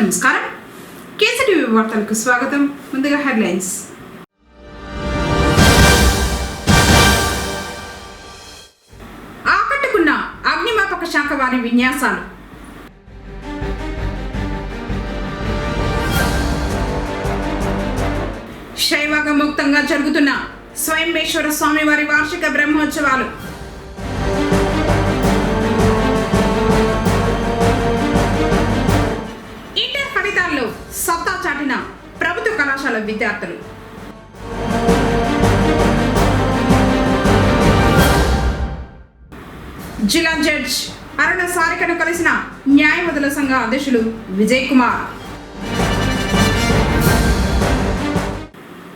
నమస్కారం. కేసీటీవీ వార్తలకు స్వాగతం. ముందుగా హెడ్లైన్స్. ఆకట్టుకున్న అగ్నిమాపక శాఖ వారి విన్యాసాలు. శైవగముక్తంగా జరుగుతున్న స్వయంబేశ్వర స్వామి వారి వార్షిక బ్రహ్మోత్సవాలు. ఇంటర్ ఫలితాల్లో సత్తా చాటిన ప్రభుత్వ కళాశాల విద్యార్థులు. జిల్లా జడ్జ్ అరుణ సారికను కలిసిన న్యాయవాదుల సంఘ అధ్యక్షులు విజయ్ కుమార్.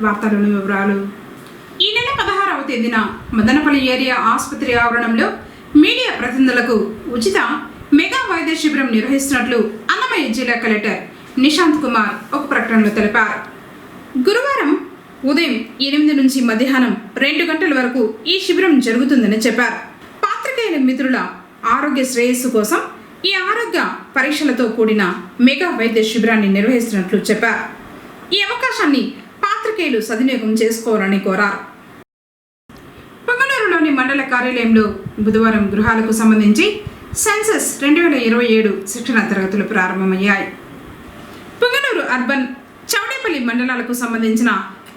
వార్తలోని వివరాలు. ఈ నెల 16వ తేదీన మదనపల్లి ఏరియా ఆసుపత్రి ఆవరణంలో మీడియా ప్రతినిధులకు ఉచిత మెగా వైద్య శిబిరం నిర్వహిస్తున్నట్లు అన్నమయ్య జిల్లా కలెక్టర్ నిశాంత్ కుమార్ ఒక ప్రకటనలో తెలిపారు. గురువారం ఉదయం 8 నుంచి మధ్యాహ్నం 2 గంటల వరకు ఈ శిబిరం జరుగుతుందని చెప్పారు. పాత్రికేయుల మిత్రుల ఆరోగ్య శ్రేయస్సు కోసం ఈ ఆరోగ్య పరీక్షలతో కూడిన మెగా వైద్య శిబిరాన్ని నిర్వహిస్తున్నట్లు చెప్పారు. ఈ అవకాశాన్ని పాత్రికేయులు సద్వినియోగం చేసుకోవాలని కోరారు. పొంగనూరులోని మండల కార్యాలయంలో బుధవారం గృహాలకు సంబంధించి సెన్సస్ 2027 శిక్షణ తరగతులు ప్రారంభమయ్యాయి. పొంగనూరు అర్బన్, చౌడేపల్లి మండలాలకు సంబంధించిన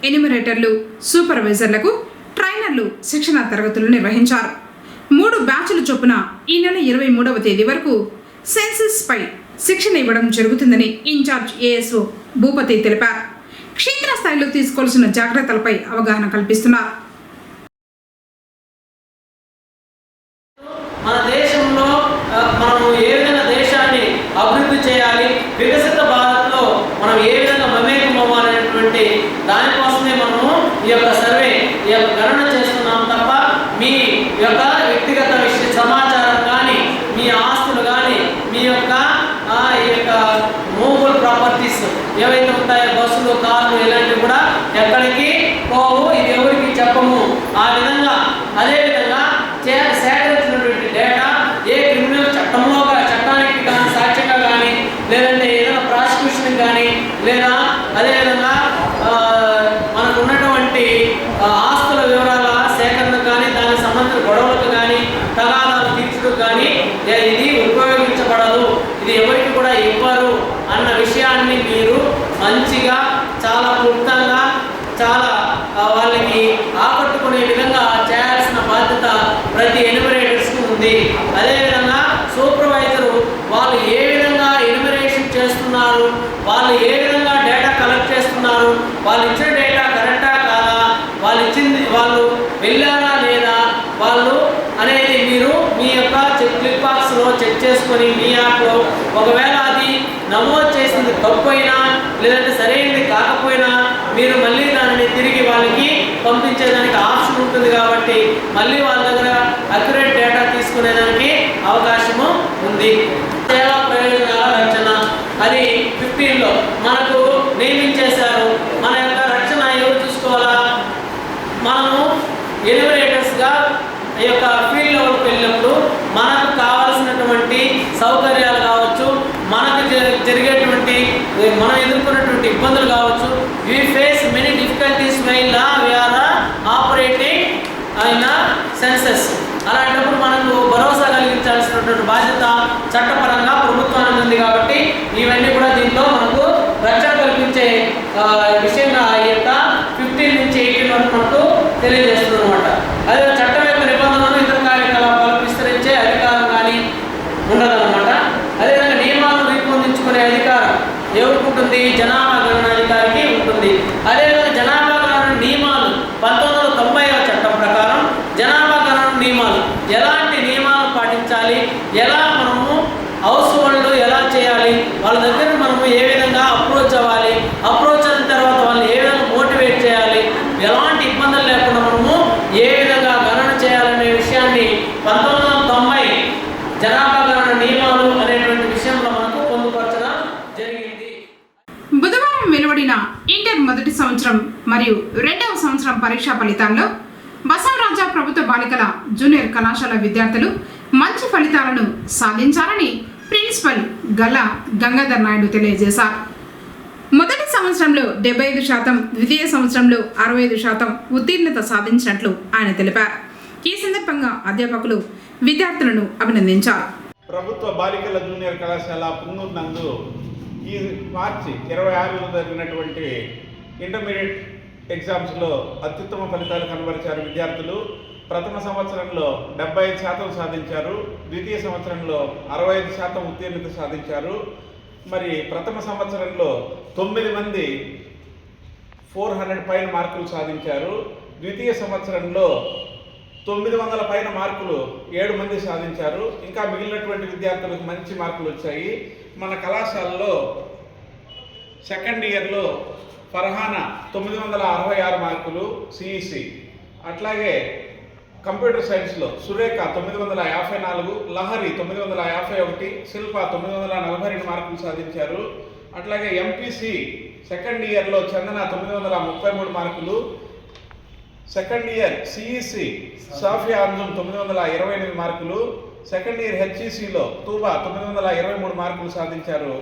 ఎన్యూమరేటర్లు, సూపర్వైజర్లకు ట్రైనర్లు శిక్షణ తరగతులు నిర్వహించారు. 3 బ్యాచ్ల చొప్పున ఈ నెల 23వ తేదీ వరకు సెన్సస్ పై శిక్షణ ఇవ్వడం జరుగుతుందని ఇన్ఛార్జ్ ఏఎస్ఓ భూపతి తెలిపారు. క్షేత్రస్థాయిలో తీసుకోవాల్సిన జాగ్రత్తలపై అవగాహన కల్పిస్తున్నారు. మన దేశంలో మనం ఏ విధంగా దేశాన్ని అభివృద్ధి చేయాలి, వికసిత భారత్లో మనం ఏ విధంగా మమేకం అవ్వాలనేటువంటి దానికోసమే మనము ఈ యొక్క సర్వే, ఈ యొక్క గణన చేస్తున్నాం తప్ప మీ యొక్క వ్యక్తిగత సమాచారం కానీ, మీ ఆస్తులు కానీ, మీ యొక్క మూవబుల్ ప్రాపర్టీస్ ఏవైతే ఉంటాయో, బస్సులు, కార్లు, ఇలాంటివి కూడా ఎక్కడికి పోవు, ఇది ఎవరికి చెప్పము. ఆ విధంగా అదేవిధంగా సేకరించినటువంటి డేటా ఏ క్రిమినల్ చట్టానికి కానీ, సాక్ష్యంగా కానీ, లేదంటే ఏదైనా ప్రాసిక్యూషన్ కానీ, లేదా అదేవిధంగా మనకు ఉన్నటువంటి ఆస్తుల వివరాల సేకరణ కానీ, దానికి సంబంధించిన గొడవలకు కానీ, తగాదాలు తీర్చడం కానీ ఇది ఉపయోగించబడదు, ఇది ఎవరికి కూడా ఇవ్వరు అన్న విషయాన్ని మీరు మంచిగా, చాలా క్లుప్తంగా, చాలా వాళ్ళకి ఆకట్టుకునే విధంగా చేయాల్సిన బాధ్యత ప్రతి ఎన్యూమరేటర్స్కి ఉంది. అదేవిధంగా సూపర్వైజరు వాళ్ళు ఏ విధంగా ఎన్యూమరేషన్ చేస్తున్నారు, వాళ్ళు ఏ విధంగా డేటా కలెక్ట్ చేస్తున్నారు, వాళ్ళు ఇచ్చిన డేటా కరెక్టా కాదా, వాళ్ళు వెళ్ళారా లేదా వాళ్ళు అనేది మీరు మీ యొక్క క్లిక్ బాక్స్లో చెక్ చేసుకొని మీ యాప్లో ఒకవేళ అది నమోదు చేసింది తప్పు అయినా లేదంటే సరైనది కాకపోయినా మీరు మళ్ళీ దానిని తిరిగి వాళ్ళకి పంపించేదానికి ఆప్షన్ ఉంటుంది. కాబట్టి మళ్ళీ వాళ్ళ దగ్గర అక్యురేట్ డేటా తీసుకునేదానికి అవకాశము ఉంది. సేవా ప్రయోజనాల రక్షణ అది 15లో మనకు నియమించేశారు. మన యొక్క రక్షణ ఎవరు చూసుకోవాలా? మనము ఎన్యూమరేటర్స్గా ఈ యొక్క ఫీల్డ్ లెవెల్కి వెళ్ళినప్పుడు మనకు కావాల్సినటువంటి సౌకర్యాలు కావచ్చు, మనకు జరిగేటువంటి మనం ఎదుర్కొన్నటువంటి ఇబ్బందులు కావచ్చు, we face many difficulties while we are operating in census. అలాంటప్పుడు మనకు భరోసా కలిగించాల్సినటువంటి బాధ్యత చట్టపరంగా ప్రభుత్వానికి ఉంది. కాబట్టి ఇవన్నీ కూడా దీంట్లో మనకు రక్షణ కల్పించే విషయంగా ఈ యొక్క 15 నుంచి 18 వరకు మనకు తెలియజేస్తుంది అనమాట. అదే చట్టం యొక్క నిబంధనలను ఇతర కార్యకలాపాలకు విస్తరించే అధికారం కానీ ఉండదన్నమాట. అదేవిధంగా నియమాలను రూపొందించుకునే అధికారం ఎవరికి ఉంటుంది? జనాభా గణనాధికారికి ఉంటుంది. అదేవిధంగా జనాభా గణన నియమాలు 1990వ చట్టం ప్రకారం జనాభా గణన నియమాలు, ఎలాంటి నియమాలు పాటించాలి, ఎలా మనము హౌస్ హోల్డ్ ఎలా చేయాలి, వాళ్ళ దగ్గర మనము ఏ విధంగా అప్రోచ్ అవ్వాలి, అప్రోచ్ అయిన తర్వాత వాళ్ళని ఏ విధంగా మోటివేట్ చేయాలి, ఎలాంటి ఇబ్బందులు లేకుండా మనము ఏ విధంగా గణన చేయాలనే విషయాన్ని 1990 జనాభా గణన నియమాలు అనేటువంటి విషయంలో మనకు పొందుపరచడం జరిగింది. బుధవారం వెలువడిన ఇంటర్ మొదటి సంవత్సరం మరియు 2వ సంవత్సరం పరీక్షా ఫలితాల్లో బసవరాజ ప్రభుత్వ బాలికల జూనియర్ కళాశాల విద్యార్థులు మంచి ఫలితాలను సాధించాలని ప్రిన్సిపల్ గల గంగాధర్ నాయుడు తెలియజేశారు. మొదటి సంవత్సరంలో 75%, ద్వితీయ సంవత్సరంలో 65% ఉత్తీర్ణత సాధించినట్లు ఆయన తెలిపారు. ఈ సందర్భంగా అధ్యాపకులు విద్యార్థులను అభినందించారు. ప్రభుత్వ బాలికల జూనియర్ కళాశాల పుంగూరు నందు ఈ మార్చి 26లో జరిగినటువంటి ఇంటర్మీడియట్ ఎగ్జామ్స్లో అత్యుత్తమ ఫలితాలు కనబరిచారు విద్యార్థులు. ప్రథమ సంవత్సరంలో 75% సాధించారు, ద్వితీయ సంవత్సరంలో 65% ఉత్తీర్ణత సాధించారు. మరి ప్రథమ సంవత్సరంలో 9 మంది 400 పైన మార్కులు సాధించారు. ద్వితీయ సంవత్సరంలో 900 పైన మార్కులు 7 మంది సాధించారు. ఇంకా మిగిలినటువంటి విద్యార్థులకు మంచి మార్కులు వచ్చాయి. మన కళాశాలలో సెకండ్ ఇయర్లో ఫర్హానా 966 మార్కులు సిఈసి, అట్లాగే కంప్యూటర్ సైన్స్లో సురేఖ 954, లహరి 951, శిల్ప 942 మార్కులు సాధించారు. అట్లాగే ఎంపీసీ సెకండ్ ఇయర్లో చందన 933 మార్కులు, second year CEC Safia Anjum 928 మార్కులు, సెకండ్ ఇయర్ హెచ్ఈసిలో తూబా 923 మార్కులు సాధించారు.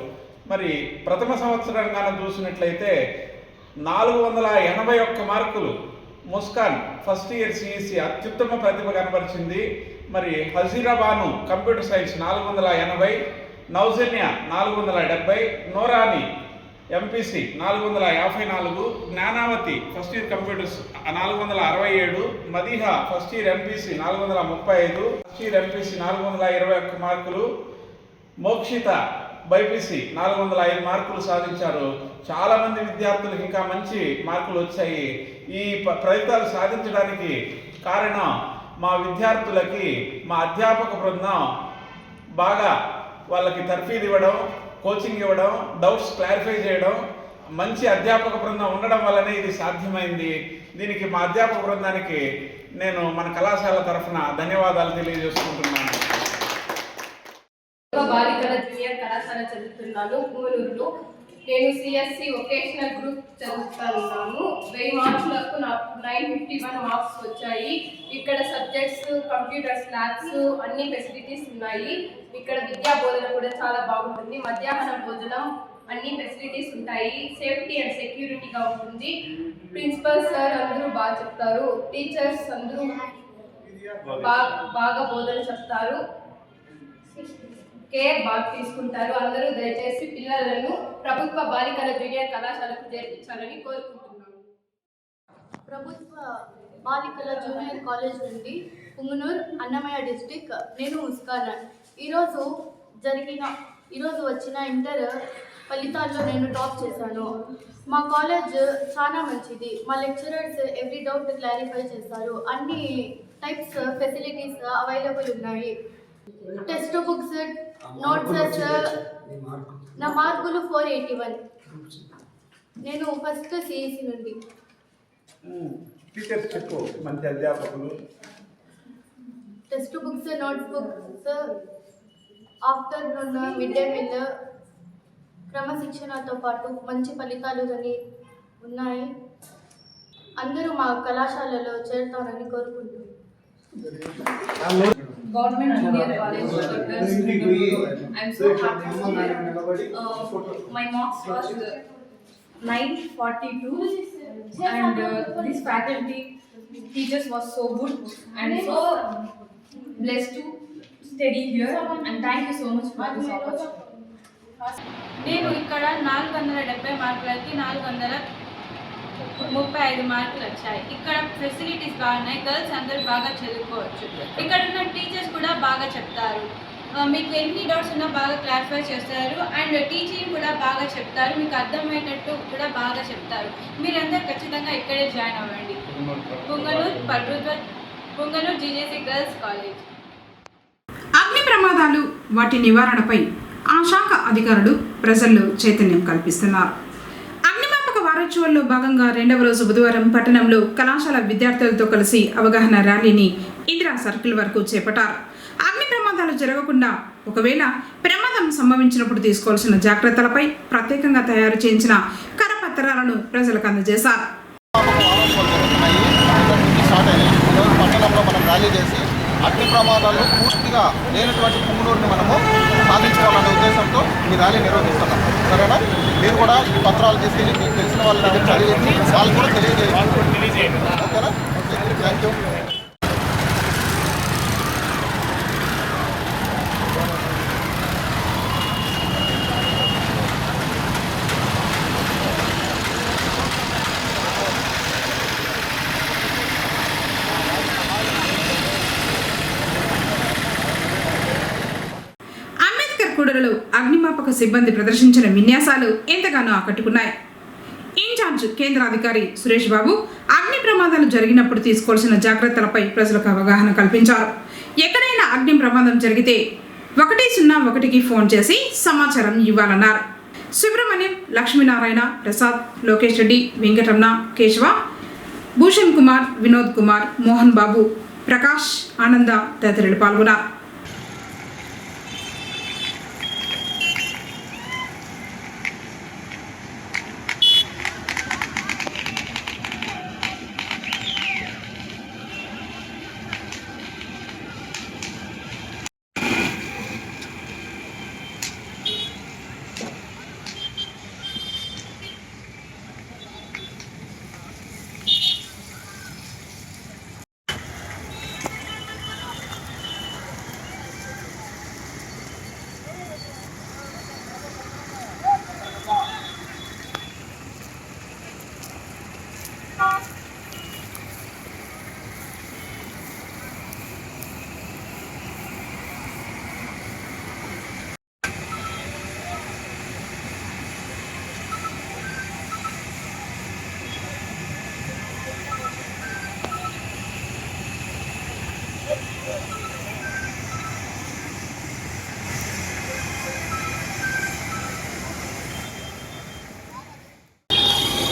మరి ప్రథమ సంవత్సరంగా చూసినట్లయితే 481 మార్కులు ముస్కాన్ ఫస్ట్ ఇయర్ సిఈసి అత్యుత్తమ ప్రతిభ కనబరిచింది. మరి Hajirabanu computer science 480, Noujanya 470, Norani MPC 454, Gnanavathi first year computers 467, Madiha first year MPC 435, first year MPC 421 మార్కులు, మోక్షిత బైపీసీ 405 మార్కులు సాధించారు. చాలామంది విద్యార్థులకు ఇంకా మంచి మార్కులు వచ్చాయి. ఈ ఫలితాలు సాధించడానికి కారణం మా విద్యార్థులకి మా అధ్యాపక బృందం బాగా వాళ్ళకి తర్ఫీదు ఇవ్వడం, కోచింగ్ ఇవ్వడం, డౌట్స్ క్లారిఫై చేయడం, మంచి అధ్యాపక బృందం ఉండడం వల్లనే ఇది సాధ్యమైంది. దీనికి మా అధ్యాపక బృందానికి నేను మన కళాశాల తరఫున ధన్యవాదాలు తెలియజేసుకుంటున్నాను. బాలికల జూనియర్ కళాశాల చదువుతున్నాను పుంగనూరులో. నేను సిఎస్సి వొకేషనల్ గ్రూప్ చదువుతున్నాను. 1000 మార్కులకు నాకు 951 మార్క్స్ వచ్చాయి. ఇక్కడ సబ్జెక్ట్స్, కంప్యూటర్స్, ల్యాబ్స్ అన్ని ఫెసిలిటీస్ ఉన్నాయి. ఇక్కడ విద్యా బోధన కూడా చాలా బాగుంటుంది. మధ్యాహ్న భోజనం అన్ని ఫెసిలిటీస్ ఉంటాయి. సేఫ్టీ అండ్ సెక్యూరిటీగా ఉంటుంది. ప్రిన్సిపల్ సార్ అందరూ బాగా చెప్తారు. టీచర్స్ అందరూ బాగా బోధన చెప్తారు. కేర్ బాగా తీసుకుంటారు. అందరూ దయచేసి పిల్లలను ప్రభుత్వ బాలికల జూనియర్ కళాశాలకు చేర్పించాలని కోరుకుంటున్నాను. ప్రభుత్వ బాలికల జూనియర్ కాలేజ్ నుండి పుంగనూరు, అన్నమయ్య డిస్టిక్. నేను ముస్కాన్. ఈరోజు వచ్చిన ఇంటర్ ఫలితాల్లో నేను టాప్ చేశాను. మా కాలేజ్ చాలా మంచిది. మా లెక్చరర్స్ ఎవ్రీ డౌట్ క్లారిఫై చేస్తారు. అన్ని టైప్స్ ఫెసిలిటీస్ అవైలబుల్ ఉన్నాయి. Text books, నోట్సెస్. నా మార్కులు 481. నేను ఫస్ట్ సిఈసి నుండి. టీచర్స్ చెప్పు, మంచి అధ్యాపకులు. Text books, notes books, afternoon mid day meal, క్రమశిక్షణతో పాటు మంచి ఫలితాలు కానీ ఉన్నాయి. అందరూ మా కళాశాలలో చేరుతారని కోరుకుంటున్నాను. Government Junior College Girls. I'm so happy here. My marks was 942 and this faculty teachers was so good and so blessed to study here and thank you so much for this opportunity. నేను ఇక్కడ 470 మార్కులకి 435 మార్కులు వచ్చాయి. ఇక్కడ facilities బాగున్నాయి. Girls అందరూ బాగా చదువుకోవచ్చు. ఇక్కడ ఉన్న టీచర్స్ కూడా బాగా చెప్తారు. మీకు ఎన్ని డౌట్స్ ఉన్నా బాగా క్లారిఫై చేస్తారు అండ్ టీచింగ్ కూడా బాగా చెప్తారు. మీకు అర్థమయ్యేటట్టు కూడా బాగా చెప్తారు. మీరందరూ ఖచ్చితంగా ఇక్కడే జాయిన్ అవ్వండి. Punganur GJC girls college. అగ్ని ప్రమాదాలు, వాటి నివారణపై ఆ శాఖ అధికారులు ప్రజల్లో చైతన్యం కల్పిస్తున్నారు. అగ్నిమాపక వారోత్సవాల్లో భాగంగా 2వ రోజు బుధవారం పట్టణంలో కళాశాల విద్యార్థులతో కలిసి అవగాహన ర్యాలీని ఇందిరా సర్కిల్ వరకు చేపట్టారు. అగ్ని ప్రమాదాలు జరగకుండా ఒకవేళ ప్రమాదం సంభవించినప్పుడు తీసుకోవాల్సిన జాగ్రత్తలపై ప్రత్యేకంగా తయారు చేయించిన కరపత్రాలను ప్రజలకు అందజేశారు. పట్టణంలో మనం ర్యాలీ చేసి అగ్ని ప్రమాదాలు పూర్తిగా లేనటువంటి పుంగనూరుని మనము సాధించుకోవాలనే ఉద్దేశంతో ఈ ర్యాలీ నిర్వహిస్తున్నాం. సరేనా? మీరు కూడా ఈ పత్రాలు తీసుకెళ్ళి మీకు తెలిసిన వాళ్ళ దగ్గర చదివించి వాళ్ళు కూడా తెలియజేయండి. ఓకేనా? Okay, thank you. కూడలలో అగ్నిమాపక సిబ్బంది ప్రదర్శించిన విన్యాసాలు ఎంతగానో ఆకట్టుకున్నాయి. ఇన్ఛార్జ్ కేంద్ర అధికారి సురేష్ బాబు అగ్ని ప్రమాదాలు జరిగినప్పుడు తీసుకోవాల్సిన జాగ్రత్తలపై ప్రజలకు అవగాహన కల్పించారు. ఎక్కడైనా అగ్ని ప్రమాదం జరిగితే 101కి ఫోన్ చేసి సమాచారం ఇవ్వాలన్నారు. సుబ్రహ్మణ్యం, లక్ష్మీనారాయణ, ప్రసాద్, లోకేష్ రెడ్డి, వెంకటరమణ, కేశవ, భూషణ్ కుమార్, వినోద్ కుమార్, మోహన్ బాబు, ప్రకాష్, ఆనంద తదితరులు పాల్గొన్నారు.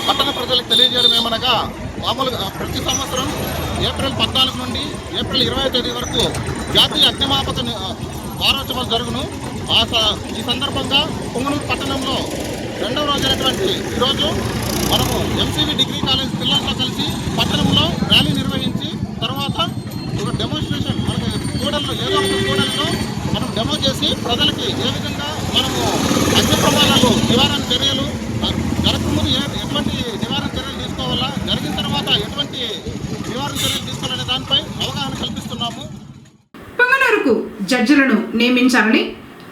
పట్టణ ప్రజలకు తెలియజేయడం ఏమనగా, మామూలుగా ప్రతి సంవత్సరం ఏప్రిల్ 14 నుండి ఏప్రిల్ 20వ తేదీ వరకు జాతీయ అగ్నిమాపక వారోత్సవాలు జరుగును. ఈ సందర్భంగా పుంగనూరు పట్టణంలో 2వ రోజైనటువంటి ఈరోజు మనము ఎంసీవీ డిగ్రీ కాలేజ్ పిల్లలతో కలిసి పట్టణంలో ర్యాలీ నిర్వహించి తర్వాత ఒక డెమోన్స్ట్రేషన్ మనకి కూడల్లో ఏదో ఒక కూడల్లో మనం డెమో చేసి ప్రజలకి ఏ విధంగా మనము అగ్ని ప్రమాదాలు నివారణ చర్యలు జరగకముందు ఎటువంటి నివారణ చర్యలు తీసుకోవాలా, జరిగిన తర్వాత ఎటువంటి నివారణ చర్యలు తీసుకోవాలనే దానిపై అవగాహన కల్పిస్తున్నాము. పొంగనూరుకు జడ్జిలను నియమించాలని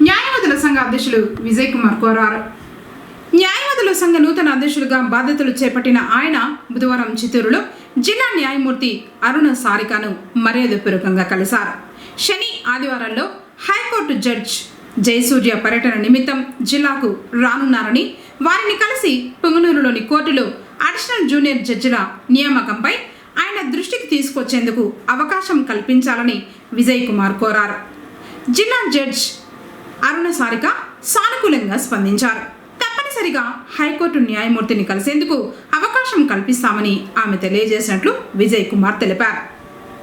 న్యాయవాదుల సంఘ అధ్యక్షులు విజయ్ కుమార్ కోరారు. న్యాయవాదుల సంఘ నూతన అధ్యక్షులుగా బాధ్యతలు చేపట్టిన ఆయన బుధవారం చిత్తూరులో జిల్లా న్యాయమూర్తి అరుణ సారికను మర్యాదపూర్వకంగా కలిశారు. శని, ఆదివారాల్లో హైకోర్టు జడ్జ్ జయసూర్య పర్యటన నిమిత్తం జిల్లాకు రానున్నారని, వారిని కలిసి పొంగనూరులోని కోర్టులో అడిషనల్ జూనియర్ జడ్జిల నియామకంపై ఆయన దృష్టికి తీసుకొచ్చేందుకు అవకాశం కల్పించాలని విజయ్ కుమార్ కోరారు. జిల్లా జడ్జ్ అరుణ సారిక సానుకూలంగా స్పందించారు. తప్పనిసరిగా హైకోర్టు న్యాయమూర్తిని కలిసేందుకు అవకాశం కల్పిస్తామని ఆమె తెలియజేసినట్లు విజయ్ కుమార్ తెలిపారు.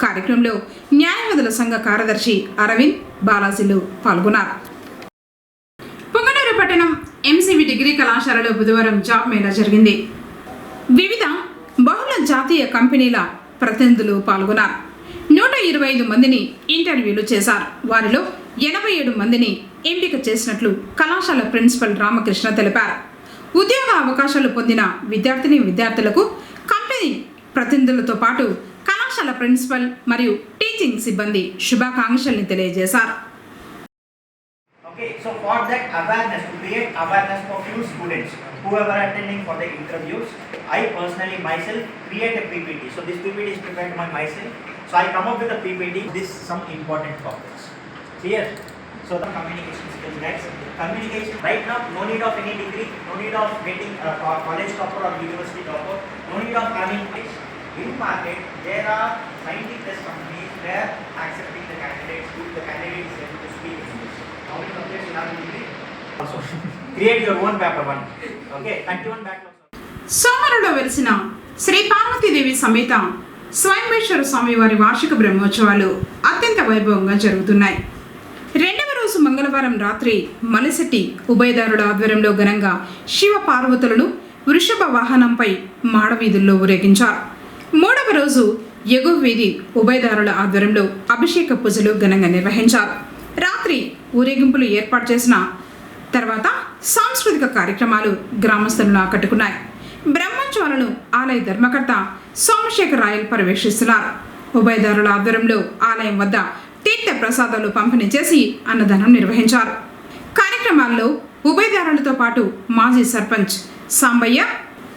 కార్యక్రమంలో న్యాయవాదుల సంఘ కార్యదర్శి అరవింద్, బాలాజీలు పాల్గొన్నారు. పొంగనూరు పట్టణం ఎంసీవీ డిగ్రీ కళాశాలలో బుధవారం జాబ్ మేళా జరిగింది. వివిధ బహుళ జాతీయ కంపెనీల ప్రతినిధులు పాల్గొన్నారు. 125 మందిని ఇంటర్వ్యూలు చేశారు. వారిలో 87 మందిని ఎంపిక చేసినట్లు కళాశాల ప్రిన్సిపల్ రామకృష్ణ తెలిపారు. ఉద్యోగ అవకాశాలు పొందిన విద్యార్థులకు కంపెనీ ప్రతినిధులతో పాటు కళాశాల ప్రిన్సిపల్ మరియు టీచింగ్ సిబ్బంది శుభాకాంక్షల్ని తెలియజేశారు. Okay, so for that awareness, to create awareness for few students who are attending for the interviews, I personally myself create a PPT. So this PPT is prepared by myself. So I come up with a PPT. This some important topics. Clear? So the communication skills, guys. Communication right now, no need of any degree, no need of getting a college topper or university topper, no need of having this. In market, there are 90+ companies where accepting the candidates if the candidate is able to speak English. How many subjects you have in degree? Also, create your own paper one. Okay, 31 backlogs. సోమరులో వెలిసిన శ్రీ పార్వతీదేవి సమేత స్వయంభేశ్వర స్వామి వారి వార్షిక బ్రహ్మోత్సవాలు అత్యంత వైభవంగా జరుగుతున్నాయి. 2వ రోజు మంగళవారం రాత్రి మలిశెట్టి ఉభయదారుల ఆధ్వర్యంలో ఘనంగా శివ పార్వతులను వృషభ వాహనంపై మాడవీధుల్లో ఊరేగించారు. 3వ రోజు ఎగువీధి ఉభయదారుల ఆధ్వర్యంలో అభిషేక పూజలు ఘనంగా నిర్వహించారు. రాత్రి ఊరేగింపులు ఏర్పాటు చేసిన తర్వాత సాంస్కృతిక కార్యక్రమాలు గ్రామస్తులను ఆకట్టుకున్నాయి. బ్రహ్మోత్సవాలను ఆలయ ధర్మకర్త సోమశేఖర్ రాయల్ పర్యవేక్షిస్తున్నారు. ఉభయదారుల ఆధ్వర్యంలో ఆలయం వద్ద తీర్థ ప్రసాదాలు పంపిణీ చేసి అన్నదానం నిర్వహించారు. కార్యక్రమాల్లో ఉభయదారులతో పాటు మాజీ సర్పంచ్ సాంబయ్య,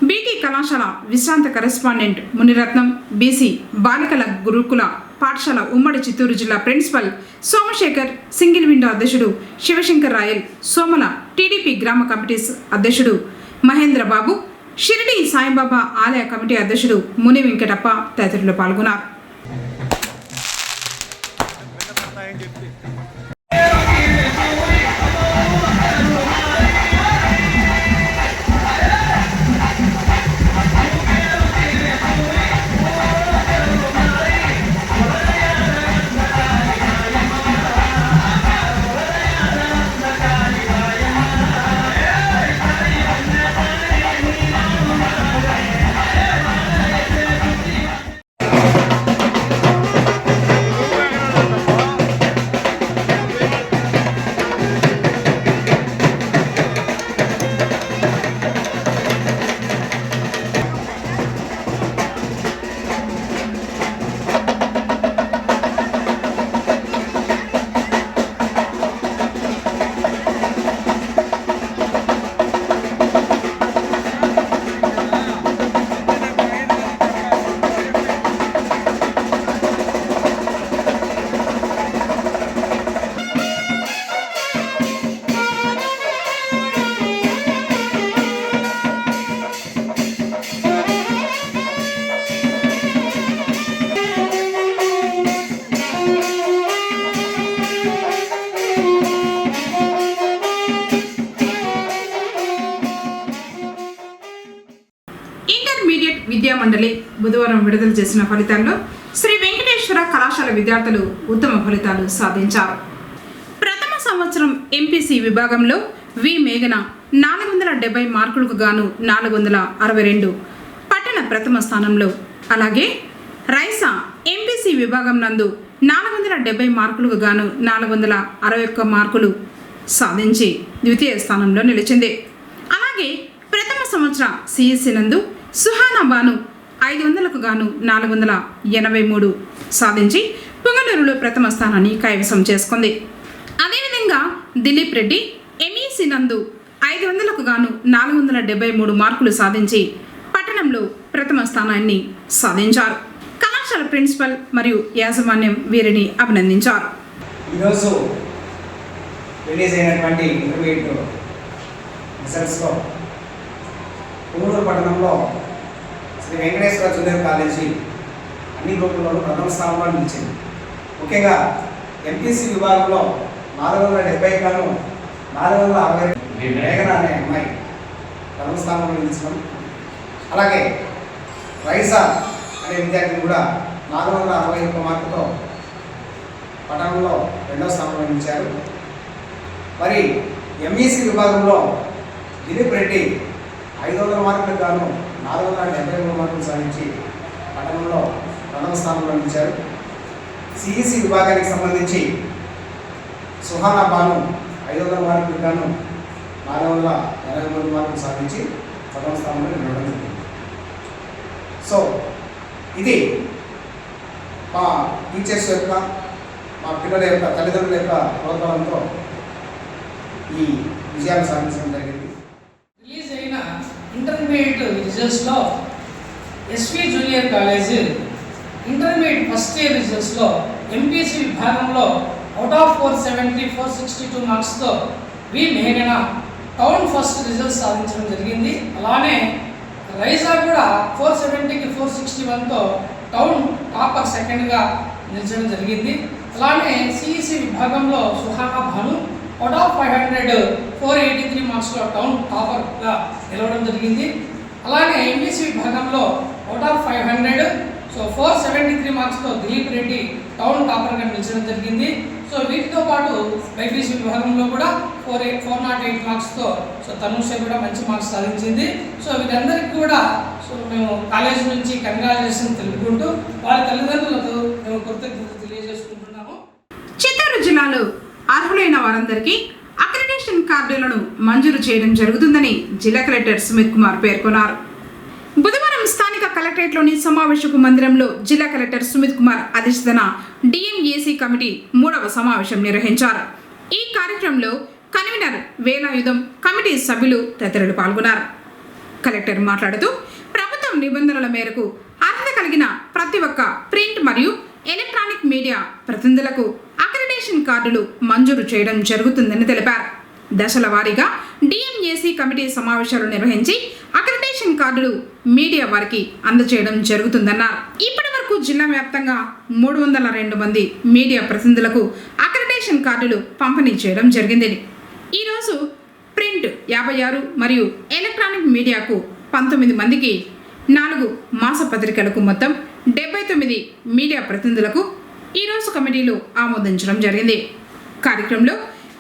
బీటీ కళాశాల విశ్రాంత కరెస్పాండెంట్ మునిరత్నం, బీసీ బాలికల గురుకుల పాఠశాల ఉమ్మడి చిత్తూరు జిల్లా ప్రిన్సిపల్ సోమశేఖర్, సింగిల్ విండో అధ్యక్షుడు శివశంకర్ రాయల్, సోమల టీడీపీ గ్రామ కమిటీస్ అధ్యక్షుడు మహేంద్రబాబు, షిరిడి సాయిబాబా ఆలయ కమిటీ అధ్యక్షుడు ముని వెంకటప్ప తదితరులు పాల్గొన్నారు. ఇంటర్మీడియట్ విద్యా మండలి బుధవారం విడుదల చేసిన ఫలితాల్లో శ్రీ వెంకటేశ్వర కళాశాల విద్యార్థులు ఉత్తమ ఫలితాలు సాధించారు. ప్రథమ సంవత్సరం ఎంపీసీ విభాగంలో వి మేఘన 470 మార్కులకు గాను 462 పట్టణ ప్రథమ స్థానంలో, అలాగే రైసా ఎంపీసీ విభాగం నందు 470 మార్కులకు గాను 461 మార్కులు సాధించి ద్వితీయ స్థానంలో నిలిచింది. అలాగే ప్రథమ సంవత్సర సిఎస్సి నందు సుహానా బాను 500కు గాను 483 సాధించి పుంగనూరులో ప్రథమ స్థానాన్ని కైవసం చేసుకుంది. అదేవిధంగా దిలీప్ రెడ్డి ఎంఈసి నందు 500కు గాను 473 మార్కులు సాధించి పట్టణంలో ప్రథమ స్థానాన్ని సాధించారు. కళాశాల ప్రిన్సిపల్ మరియు యాజమాన్యం వీరిని అభినందించారు. ఈరోజు రిలీజ్ అయినటువంటి ఇంటర్మీడియట్ రిజల్ట్స్లో పుంగనూరు పట్టణంలో శ్రీ వెంకటేశ్వర జూనియర్ కాలేజీ అన్ని గ్రూపుల్లోనూ ప్రథమ స్థానంలో నిలిచింది. ముఖ్యంగా ఎంపీసీ విభాగంలో 470 గాను 462 మేఘన అనే అమ్మాయి ప్రథమ స్థానంలో నిలిచాం. అలాగే రైసా అనే విద్యార్థిని కూడా 461 మార్కుతో పట్టణంలో రెండవ స్థానంలో నిలిచారు. మరి ఎంఈసీ విభాగంలో దిలీప్ రెడ్డి 500 మార్కులకు గాను 473 మార్కులు సాధించి పట్టణంలో ప్రథమ స్థానంలో నిలిచారు. సిఈసి విభాగానికి సంబంధించి సుహానా బాను 500 మార్కులకు గాను 483 మార్కులు సాధించి ప్రథమ స్థానంలో నిలవడం జరిగింది. సో ఇది మా టీచర్స్ యొక్క, మా పిల్లల యొక్క, తల్లిదండ్రుల యొక్క ప్రోత్సాహంతో ఈ విజయాన్ని సాధించడం జరిగింది. రిలీజ్ అయిన ఇంటర్మీడియట్ రిజల్ట్స్లో SV junior college intermediate first year రిజల్ట్స్లో ఎంపీసీ విభాగంలో అవుట్ ఆఫ్ 470 462 మార్క్స్తో వి మేఘన టౌన్ ఫస్ట్ రిజల్ట్స్ సాధించడం జరిగింది. అలానే రైజా కూడా 470కి 461తో టౌన్ టాపర్ సెకండ్గా నిలిచడం జరిగింది. అలానే సిఈసి విభాగంలో సుహానా భాను అవుట్ ఆఫ్ 500 483 మార్క్స్లో టౌన్ టాపర్గా నిలవడం జరిగింది. అలానే ఎంబీసీ విభాగంలో అవుట్ ఆఫ్ 500 473 మార్క్స్తో దిలీప్ రెడ్డి టౌన్ టాపర్గా నిలిచడం జరిగింది. సో వీటితో పాటు బైపీసీ విభాగంలో కూడా 408 మార్క్స్తో సో తనుష కూడా మంచి మార్క్స్ సాధించింది. సో వీరందరికీ కూడా సో మేము కాలేజ్ నుంచి కంగ్రాచులేషన్ తెలుపుకుంటూ వారి తల్లిదండ్రులకు మేము కృతజ్ఞతలు తెలియజేసుకుంటున్నాము. చిత్తూరు జిల్లాలో అర్హులైన వారందరికీ అక్రిడేషన్ కార్డులను మంజూరు చేయడం జరుగుతుందని జిల్లా కలెక్టర్ సుమిత్ కుమార్ పేర్కొన్నారు. బుధవారం స్థానిక కలెక్టరేట్లోని సమావేశపు మందిరంలో జిల్లా కలెక్టర్ సుమిత్ కుమార్ అధ్యక్షతన డిఎంఏసీ కమిటీ 3వ సమావేశం నిర్వహించారు. ఈ కార్యక్రమంలో కన్వీనర్ వేలాయుధం, కమిటీ సభ్యులు తదితరులు పాల్గొన్నారు. కలెక్టర్ మాట్లాడుతూ ప్రభుత్వం నిబంధనల మేరకు అర్హత కలిగిన ప్రతి ఒక్క ప్రింట్ మరియు ఎలక్ట్రానిక్ మీడియా ప్రతినిధులకు అక్రిడేషన్ కార్డులు మంజూరు చేయడం జరుగుతుందని తెలిపారు. దశల వారీగా డిఎంఏసీ కమిటీ సమావేశాలు నిర్వహించి అక్రిడేషన్ కార్డులు మీడియా వారికి అందజేయడం జరుగుతుందన్నారు. ఇప్పటి వరకు జిల్లా వ్యాప్తంగా 302 మంది మీడియా ప్రతినిధులకు అక్రిడేషన్ కార్డులు పంపిణీ చేయడం జరిగింది. ఈరోజు ప్రింట్ 56 మరియు ఎలక్ట్రానిక్ మీడియాకు 19 మందికి, 4 మాసపత్రికలకు మొత్తం 79 మీడియా ప్రతినిధులకు ఈరోజు కమిటీలో ఆమోదించడం జరిగింది. కార్యక్రమంలో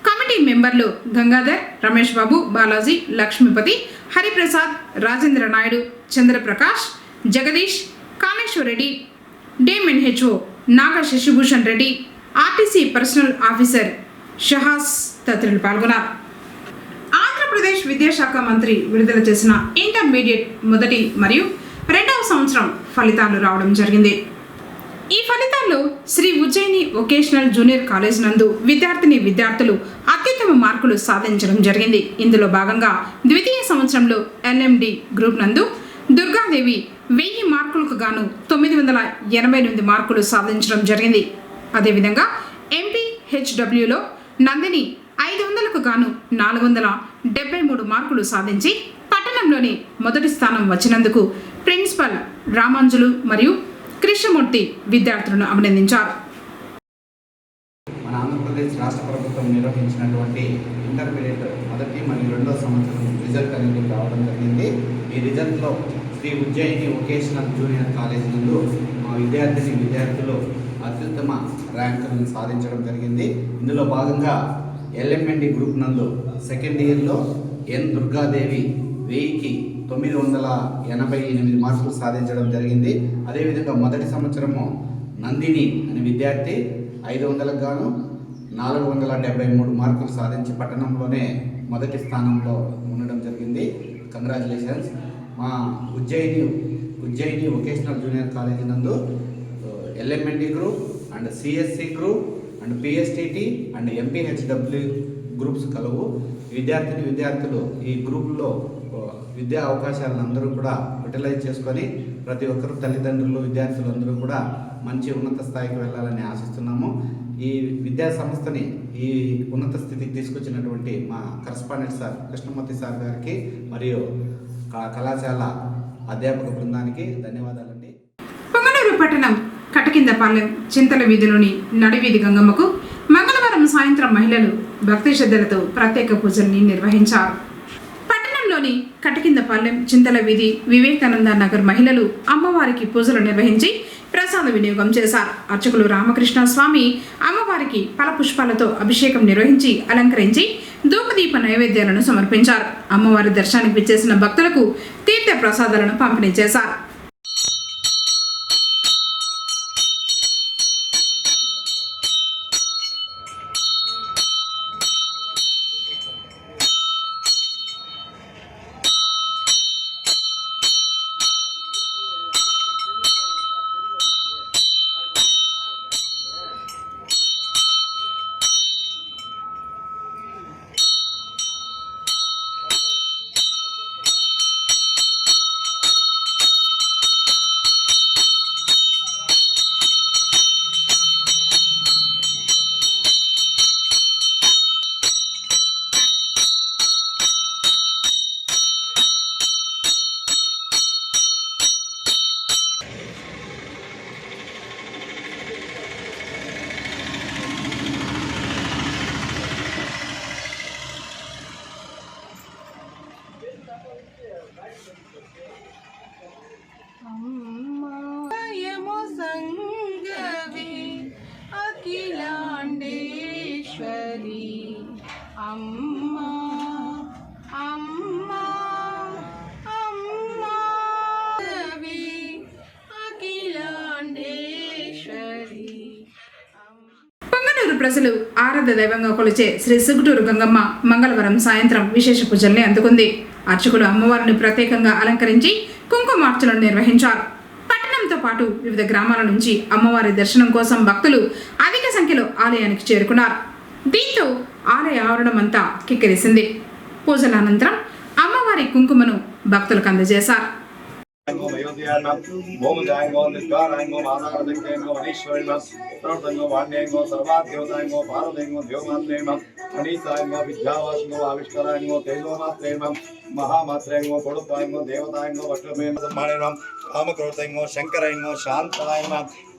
కమిటీ మెంబర్లు Gangadhar, Ramesh Babu, Balaji, Lakshmipathi, Hariprasad, Rajendra Naidu, Chandraprakash, Jagadish, Kameshwar Reddy, DMNHO Naga Sasibhushan Reddy, RTC personal officer Shahas తదితరులు పాల్గొన్నారు. ఆంధ్రప్రదేశ్ విద్యాశాఖ మంత్రి విడుదల చేసిన ఇంటర్మీడియట్ మొదటి మరియు 2వ సంవత్సరం ఫలితాలు రావడం జరిగింది. ఈ ఫలితాల్లో Shri Ujjaini vocational junior college నందు విద్యార్థులు అత్యుత్తమ మార్కులు సాధించడం జరిగింది. ఇందులో భాగంగా ద్వితీయ సంవత్సరంలో LMD గ్రూప్ నందు దుర్గాదేవి 1000 మార్కులకు గాను 988 మార్కులు సాధించడం జరిగింది. అదేవిధంగా MPHWలో నందిని 500కు గాను 473 మార్కులు సాధించి పట్టణంలోని మొదటి స్థానం వచ్చినందుకు ప్రిన్సిపల్ రామాంజులు మరియు కృష్ణమూర్తి విద్యార్థులను అభినందించారు. మన ఆంధ్రప్రదేశ్ రాష్ట్ర ప్రభుత్వం నిర్వహించినటువంటి ఇంటర్మీడియట్ మొదటి మరియు 2వ సంవత్సరం రిజల్ట్ అనేది రావడం జరిగింది. ఈ రిజల్ట్లో Sri Ujjaini vocational junior college నందు మా విద్యార్థులు అత్యుత్తమ ర్యాంకులను సాధించడం జరిగింది. ఇందులో భాగంగా LMND గ్రూప్ నందు సెకండ్ ఇయర్లో N దుర్గాదేవి 1000కి 988 మార్కులు సాధించడం జరిగింది. అదేవిధంగా మొదటి సంవత్సరము నందిని అనే విద్యార్థి 500కు గాను 473 మార్కులు సాధించి పట్టణంలోనే మొదటి స్థానంలో ఉండడం జరిగింది. కంగ్రాచులేషన్స్. మా ఉజ్జయిని వొకేషనల్ జూనియర్ కాలేజీ నందు LMND group and CSC group and PSTT and MPHW groups కలవు. విద్యార్థులు ఈ గ్రూపుల్లో విద్యా అవకాశాలను అందరూ కూడా యూటిలైజ్ చేసుకొని ప్రతి ఒక్కరు తల్లిదండ్రులు విద్యార్థులందరూ కూడా మంచి ఉన్నత స్థాయికి వెళ్ళాలని ఆశిస్తున్నాము. ఈ విద్యా సంస్థని ఈ ఉన్నత స్థితికి తీసుకొచ్చినటువంటి మా కరస్పాండెంట్ సార్ కృష్ణమూర్తి సార్ గారికి మరియు కళాశాల అధ్యాపక బృందానికి ధన్యవాదాలండి. పొంగనూరు పట్టణం కటకిందపాలెం చింతల వీధిలోని నడివీధి గంగమ్మకు మంగళవారం సాయంత్రం మహిళలు భక్తి శ్రద్ధలతో ప్రత్యేక పూజల్ని నిర్వహించారు. పట్టణంలోని కటకిందపాలెం చింతల వీధి వివేకానంద నగర్ మహిళలు అమ్మవారికి పూజలు నిర్వహించి ప్రసాద వినియోగం చేశారు. అర్చకులు రామకృష్ణ స్వామి అమ్మవారికి ఫలపుష్పాలతో అభిషేకం నిర్వహించి అలంకరించి ధూపదీప నైవేద్యాలను సమర్పించారు. అమ్మవారి దర్శనానికి విచ్చేసిన భక్తులకు తీర్థ ప్రసాదాలను పంపిణీ చేశారు. అమ్మా అమ్మా అమ్మా రవి అఖిలాండేశ్వరి. పొంగనూరు ప్రజలు ఆరాధ్య దైవంగా కొలిచే శ్రీ సుగుటూరు గంగమ్మ మంగళవారం సాయంత్రం విశేష పూజల్ని అందుకుంది. అర్చకులు అమ్మవారిని ప్రత్యేకంగా అలంకరించి కుంకుమార్చనలు నిర్వహించారు. పట్టణంతో పాటు వివిధ గ్రామాల నుంచి అమ్మవారి దర్శనం కోసం భక్తులు అధిక సంఖ్యలో ఆలయానికి చేరుకున్నారు. దీంతో ఆలయ ఆవరణం అంతా కిక్కిరిసింది. పూజల అనంతరం అమ్మవారి కుంకుమను భక్తులకు అందజేశారు. మహామాత్రేంగో కొడుపాయంగో దేవతాయంగో వట్లమేనో కామక్రోతయంగో శంకరయంగో శాంతాయమ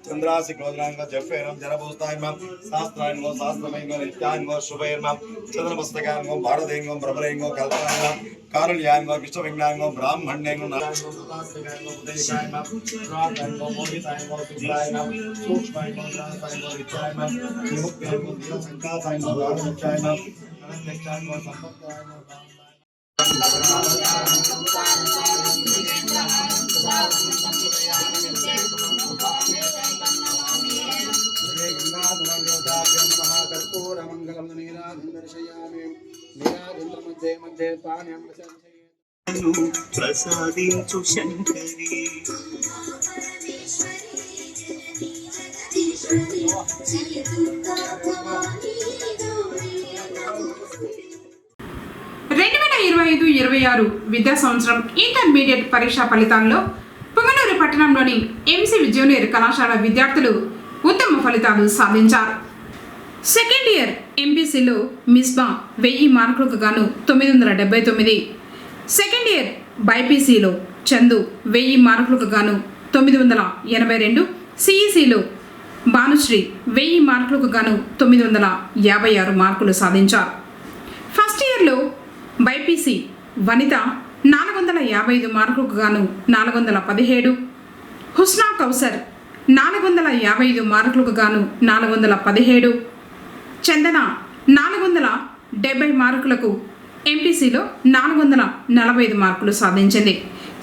చంద్రాసి క్రోధనాయంగో జఫేరం జనభూస్తాయమ శాస్త్రాయంగో శాస్త్రమయంగో నిత్యాయంగో శుభైర్మ చంద్రమస్తకాయంగో భారతయంగో బ్రహ్మరయంగో కల్పనాయంగో కారుణ్యాయంగో విశ్వవిజ్ఞాయంగో బ్రాహ్మణ్యంగో నారాయణో సదాశివాయంగో ఉదయకాయమ ప్రాణాయంగో మోహితాయంగో శుభ్రాయమ సూక్ష్మాయంగో ద్రాసాయంగో నిత్యాయమ విముక్తాయంగో దీనసంకాసాయంగో రామనిత్యాయమ అనంత్యక్షాయంగో సంపత్తాయంగో ప్రసాదించు శంకరి విద్యా సంవత్సరం ఇంటర్మీడియట్ పరీక్షా ఫలితాల్లో పొంగనూరు పట్టణంలోని ఎంసీ జూనియర్ కళాశాల విద్యార్థులు ఉత్తమ ఫలితాలు సాధించారు. సెకండ్ ఇయర్ ఎంపీసీలో మిస్బా 1000 మార్కులకు గాను 979, సెకండ్ ఇయర్ బైపీసీలో చందు 1000 మార్కులకు గాను 982, సిఈసీలో భానుశ్రీ 1000 మార్కులకు గాను 956 మార్కులు సాధించారు. ఫస్ట్ ఇయర్లో బైపీసీ వనిత 455 మార్కులకు గాను 417, హుస్నా కౌసర్ 455 మార్కులకు గాను 417, చందన 470 మార్కులకు ఎంపీసీలో 445 మార్కులు సాధించింది.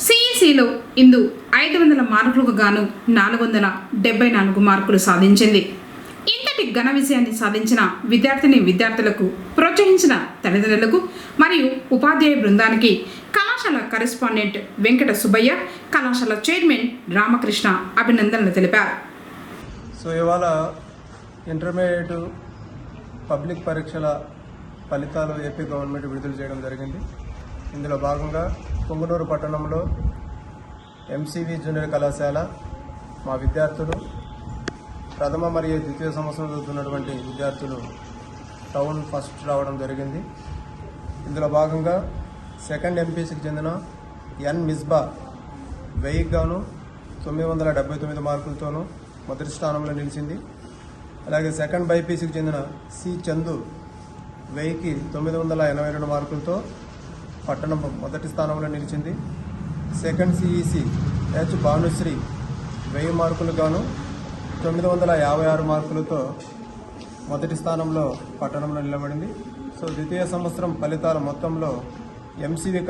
సిఈసీలో ఇందు 500 మార్కులకు గాను 474 మార్కులు సాధించింది. ఇంతటి ఘన విజయాన్ని సాధించిన విద్యార్థులకు ప్రోత్సహించిన తల్లిదండ్రులకు మరియు ఉపాధ్యాయ బృందానికి కళాశాల కరెస్పాండెంట్ వెంకట సుబ్బయ్య, కళాశాల చైర్మన్ రామకృష్ణ అభినందనలు తెలిపారు. సో ఇవాళ ఇంటర్మీడియట్ పబ్లిక్ పరీక్షల ఫలితాలు ఏపీ గవర్నమెంట్ విడుదల చేయడం జరిగింది. ఇందులో భాగంగా పొంగనూరు పట్టణంలో ఎంసీవీ జూనియర్ కళాశాల మా విద్యార్థులు ప్రథమ మరియు ద్వితీయ సంవత్సరం చదువుతున్నటువంటి విద్యార్థులు టౌన్ ఫస్ట్ రావడం జరిగింది. ఇందులో భాగంగా సెకండ్ ఎంపీసీకి చెందిన ఎన్ మిస్బా 1000 గాను 979 మార్కులతోనూ మొదటి స్థానంలో నిలిచింది. అలాగే సెకండ్ బైపీసీకి చెందిన సి చందు 1000కి 982 మార్కులతో పట్టణం మొదటి స్థానంలో నిలిచింది. సెకండ్ సిఈసి హెచ్ భానుశ్రీ 1000 మార్కులు గాను 956 మార్కులతో మొదటి స్థానంలో పట్టణంలో నిలబడింది. సో ద్వితీయ సంవత్సరం ఫలితాల మొత్తంలో ఎంసీవీ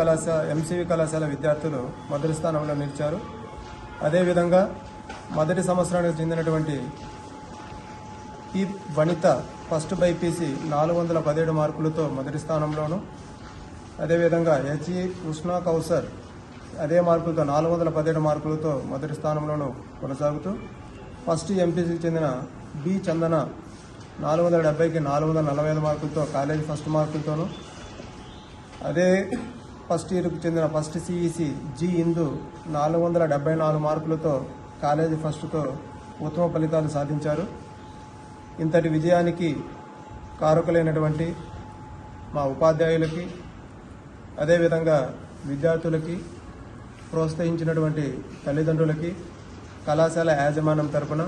కళాశాల విద్యార్థులు మొదటి స్థానంలో నిలిచారు. అదేవిధంగా మొదటి సంవత్సరానికి చెందినటువంటి ఈ వనిత ఫస్ట్ బైపీసీ 417 మార్కులతో మొదటి స్థానంలోను, అదేవిధంగా హెచ్ఈ ఉష్ణా కౌసర్ అదే మార్కులతో 417 మార్కులతో మొదటి స్థానంలోనూ కొనసాగుతూ, ఫస్ట్ ఎంపీసీకి చెందిన బి చందన 470కి 445 మార్కులతో కాలేజీ ఫస్ట్ మార్కులతోనూ, అదే ఫస్ట్ ఇయర్కి చెందిన ఫస్ట్ సిఈసి జి ఇందు 474 మార్కులతో కాలేజీ ఫస్ట్తో ఉత్తమ ఫలితాలు సాధించారు. ఇంతటి విజయానికి కారకులైనటువంటి మా ఉపాధ్యాయులకి, అదేవిధంగా విద్యార్థులకి, ప్రోత్సహించినటువంటి తల్లిదండ్రులకి కళాశాల యాజమాన్యం తరపున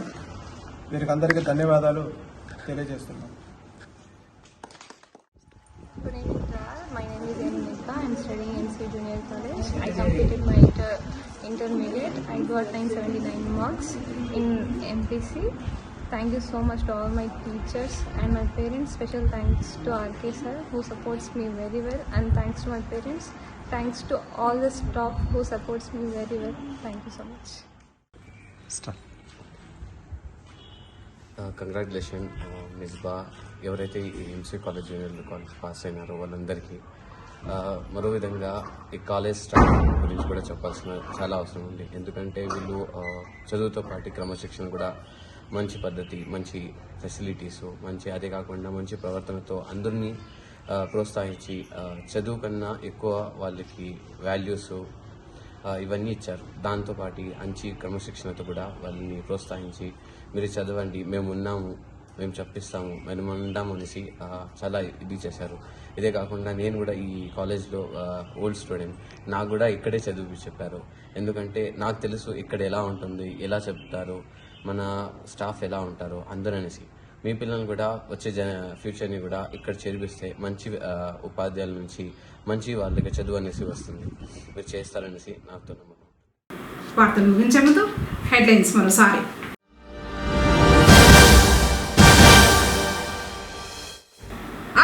వీరికి అందరికీ ధన్యవాదాలు తెలియజేస్తున్నాం. Good evening to all. My name is Anita. I am studying MC Junior College. I completed my intermediate. I got 979 marks in MPC. thank you so much to all my teachers and my parents. Special thanks to RK sir who supports me very well, and thanks to my parents. Thanks to all the staff who supports me very well. Thank you so much. Congratulation Misba, ఎవరైతే ఈ MC college junior college pass అయినారో వాళ్ళందరికీ. మరో విధంగా ఈ college staff గురించి కూడా చెప్పాల్సిన చాలా అవసరం ఉంది. ఎందుకంటే వీళ్ళు చదువుతో పాటు క్రమశిక్షణ కూడా, మంచి పద్ధతి, మంచి ఫెసిలిటీస్, అదే కాకుండా మంచి ప్రవర్తనతో అందరినీ ప్రోత్సహించి చదువు కన్నా ఎక్కువ వాళ్ళకి వాల్యూస్ ఇవన్నీ ఇచ్చారు. దాంతోపాటు మంచి క్రమశిక్షణతో కూడా వాళ్ళని ప్రోత్సహించి మీరు చదవండి, మేము ఉన్నాము, మేము చెప్పిస్తాము, మేము ఉంటాము అనేసి చాలా ఇది చేశారు. ఇదే కాకుండా నేను కూడా ఈ కాలేజ్లో ఓల్డ్ స్టూడెంట్, నాకు కూడా ఇక్కడే చదువు చెప్పారు. ఎందుకంటే నాకు తెలుసు ఇక్కడ ఎలా ఉంటుంది, ఎలా చెప్తారు, మన స్టాఫ్ ఎలా ఉంటారో అందరూ అనేసి. మీ పిల్లల్ని కూడా వచ్చే ఫ్యూచర్ని కూడా ఇక్కడ చేర్పిస్తే మంచి ఉపాధ్యాయుల నుంచి మంచి వాళ్ళకి చదువు అనేసి వస్తుంది. మీరు చేస్తారనేసి నాకు నమ్మకం. వార్తలు ముగించే ముందు హెడ్లైన్స్ మరోసారి.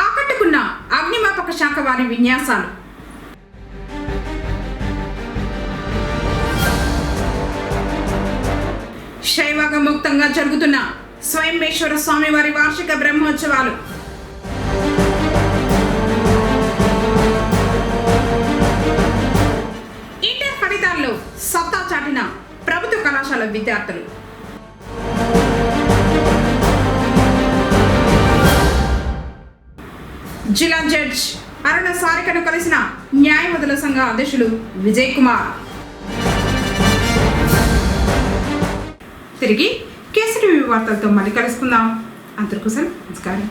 ఆకట్టుకున్న అగ్నిమాపక శాఖ వారి విన్యాసాలు. శైవగముక్తంగా జరుగుతున్న స్వయంబేశ్వర స్వామి వారి వార్షిక బ్రహ్మోత్సవాలు. ఇంటర్ ఫలితాల్లో సత్తా చాటిన ప్రభుత్వ కళాశాల విద్యార్థులు. జిల్లా జడ్జ్ అరుణ సారికను కలిసిన న్యాయవాదుల సంఘ అధ్యక్షులు విజయ్ కుమార్. తిరిగి కేసీటీవీ వార్తలతో మళ్ళీ కలుసుకుందాం. అందరికీ నమస్కారం.